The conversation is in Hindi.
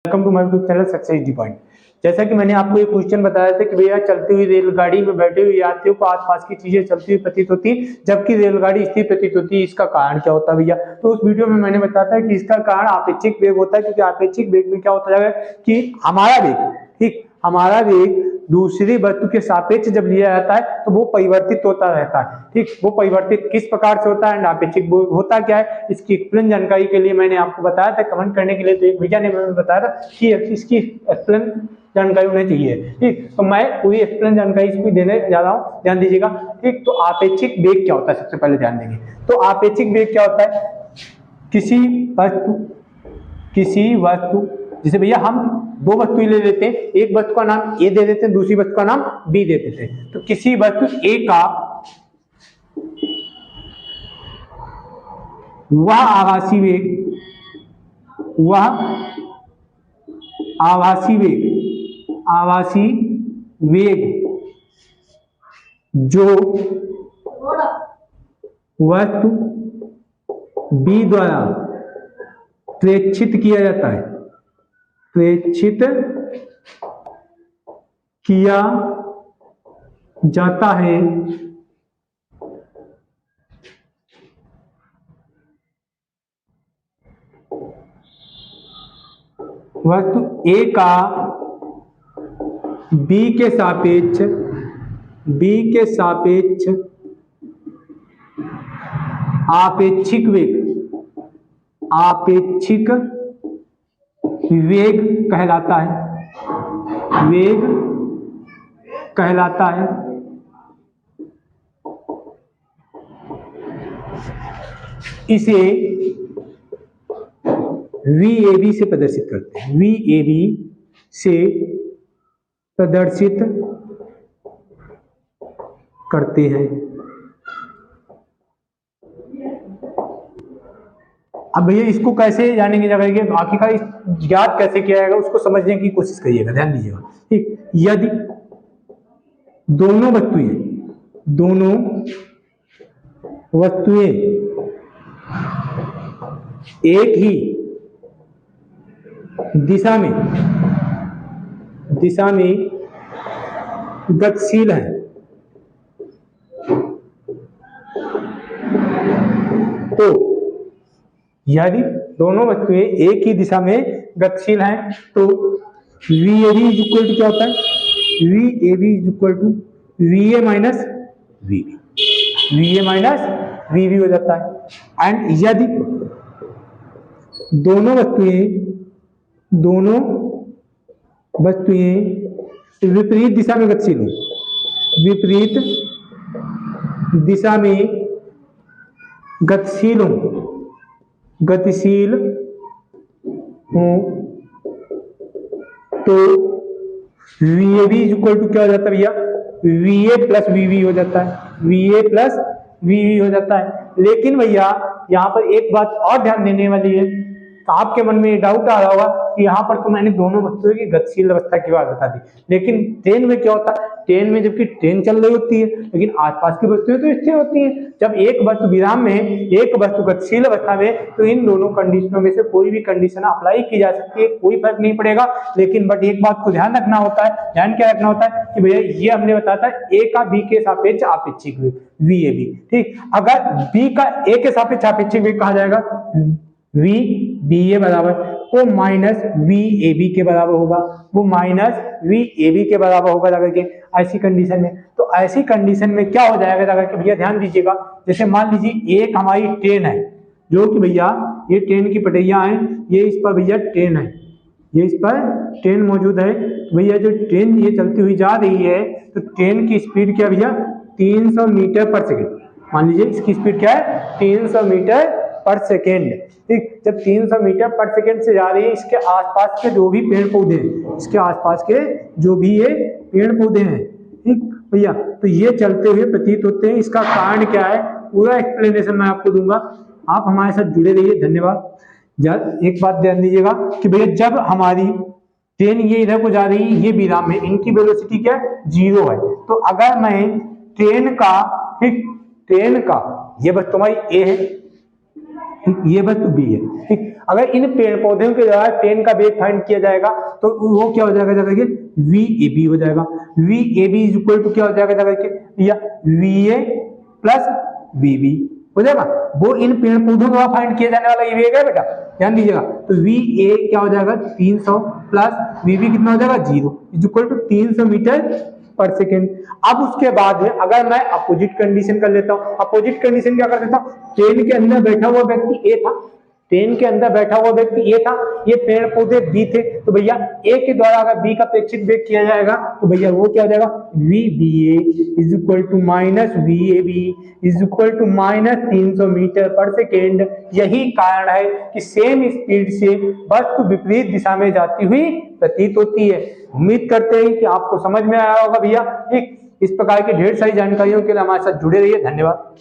Welcome to my YouTube channel Success D Point. जैसा कि मैंने आपको एक क्वेश्चन बताया था कि भैया चलती हुई रेलगाड़ी में बैठे हुए यात्रियों को आसपास की चीजें चलती हुई प्रतीत होती जबकि रेलगाड़ी स्थिर प्रतीत होती है, इसका कारण क्या होता है भैया। तो उस वीडियो में मैंने बताया था कि इसका कारण आपेक्षिक वेग होता है, क्योंकि आपेक्षिक वेग में क्या होता है कि हमारा वेग, ठीक, हमारा वेग दूसरी वस्तु के सापेक्ष जब लिया जाता है तो वो परिवर्तित होता रहता है, ठीक। वो परिवर्तित किस प्रकार से होता है एंड आपेक्षिक होता क्या है, इसकी एक्सप्लेन जानकारी के लिए मैंने आपको बताया था कमेंट करने के लिए। तो एक भैया ने मैंने बताया था कि इसकी एक्सप्लेन जानकारी होनी चाहिए, ठीक। तो मैं पूरी एक्सप्लेन जानकारी इसको देने जा रहा हूँ, ध्यान दीजिएगा, ठीक। तो आपेक्षिक वेग क्या होता है, सबसे पहले ध्यान देंगे। तो आपेक्षिक वेग क्या होता है, किसी वस्तु जैसे भैया हम दो वस्तु ले लेते हैं, एक वस्तु का नाम ए दे देते हैं, दूसरी वस्तु का नाम बी दे देते हैं। तो किसी वस्तु ए का वह आभासी वेग जो वस्तु बी द्वारा प्रेक्षित किया जाता है, प्रेक्षित किया जाता है, वस्तु ए का बी के सापेक्ष आपेक्षिक वेग कहलाता है, इसे VAB से प्रदर्शित करते हैं, VAB से प्रदर्शित करते हैं। अब भैया इसको कैसे जानेंगे, आखिरकार ज्ञात कैसे किया जाएगा उसको समझने की कोशिश करिएगा, ध्यान दीजिएगा, ठीक। यदि दोनों वस्तुएं एक ही दिशा में गतिशील है, तो यदि दोनों वस्तुएं एक ही दिशा में गतिशील हैं तो VAB इक्वल टू क्या होता है, VAB equal to VA minus VB हो जाता है। एंड यदि दोनों वस्तुएं विपरीत दिशा में गतिशील हो तो VAB इक्वल टू क्या हो जाता है भैया, VA प्लस VB हो जाता है, लेकिन भैया यहाँ पर एक बात और ध्यान देने वाली है। तो आपके मन में डाउट आ रहा होगा कि यहाँ पर तो मैंने दोनों वस्तुओं की गतिशील अवस्था की बात बता दी, लेकिन ट्रेन में क्या होता है, ट्रेन में जबकि ट्रेन चल रही होती है लेकिन आसपास की वस्तुएं तो स्थिर होती हैं। जब एक वस्तु विराम में है, एक वस्तु गतिशील अवस्था में, तो इन दोनों कंडीशनों में से कोई भी कंडीशन अप्लाई की जा सकती है, कोई फर्क नहीं पड़ेगा। लेकिन बट एक बात को ध्यान रखना होता है, क्या रखना होता है कि भैया ये हमने बताया था ए का बी के सापेक्ष आपेक्षिक वेग VAB, ठीक। अगर बी का ए के सापेक्ष आपेक्षिक वेग कहा जाएगा VBA बराबर, वो माइनस VAB के बराबर होगा, जाकर के ऐसी कंडीशन में। तो ऐसी कंडीशन में क्या हो जाएगा जाकर के भैया, ध्यान दीजिएगा। जैसे मान लीजिए एक हमारी ट्रेन है, जो कि भैया ये ट्रेन की पटरियां हैं, ये इस पर भैया ट्रेन है, ये इस पर ट्रेन मौजूद है। भैया जो ट्रेन ये चलती हुई जा रही है, तो ट्रेन की स्पीड क्या भैया, 300 मीटर पर सेकेंड। मान लीजिए इसकी स्पीड क्या है, 300 मीटर पर सेकेंड, ठीक। जब 300 मीटर पर सेकेंड से जा रही है, इसके आसपास के जो भी पेड़ पौधे हैं, ठीक भैया, तो ये चलते हुए प्रतीत होते हैं। इसका कारण क्या है, पूरा एक्सप्लेनेशन मैं आपको दूंगा, आप हमारे साथ जुड़े रहिए, धन्यवाद। एक बात ध्यान दीजिएगा कि भैया जब हमारी ट्रेन ये इधर को जा रही है, ये विराम में, इनकी वेलोसिटी क्या है, 0 है। तो अगर मैं ट्रेन का ये बस तुम्हारी ए है, ठीक, ये वस्तु बी है। ठीक, अगर इन पेड़ पौधों के द्वारा ट्रेन का वेग फाइंड किया जाएगा तो वो क्या हो जाएगा जाकर के वी ए बी हो जाएगा। V A B is equal to क्या हो जाएगा जाकर के या V A plus V B हो जाएगा। वो इन पेड़ पौधों द्वारा फाइंड किया जाने वाला ये वेग है बेटा, ध्यान दीजिएगा। तो वी ए क्या हो जाएगा 300 प्लस वी बी कितना हो जाएगा 0 is equal to 300 metre per second. अब उसके बाद में अगर मैं अपोजिट कंडीशन कर लेता हूं, अपोजिट कंडीशन क्या कर देता हूं, ट्रेन के अंदर बैठा हुआ व्यक्ति ए था, ट्रेन के अंदर बैठा हुआ व्यक्ति ए था, ये पेड़ पौधे बी थे, तो भैया ए के द्वारा अगर बी का अपेक्षित वेग किया जाएगा तो भैया वो क्या हो जाएगा V B A is equal to minus V A B is equal to minus 300 metre per second. यही कारण है कि सेम स्पीड से वस्तु विपरीत दिशा में जाती हुई प्रतीत होती है। उम्मीद करते हैं कि आपको समझ में आया होगा भैया। ठीक, इस प्रकार की ढेर सारी जानकारियों के लिए हमारे साथ जुड़े रहिए। धन्यवाद।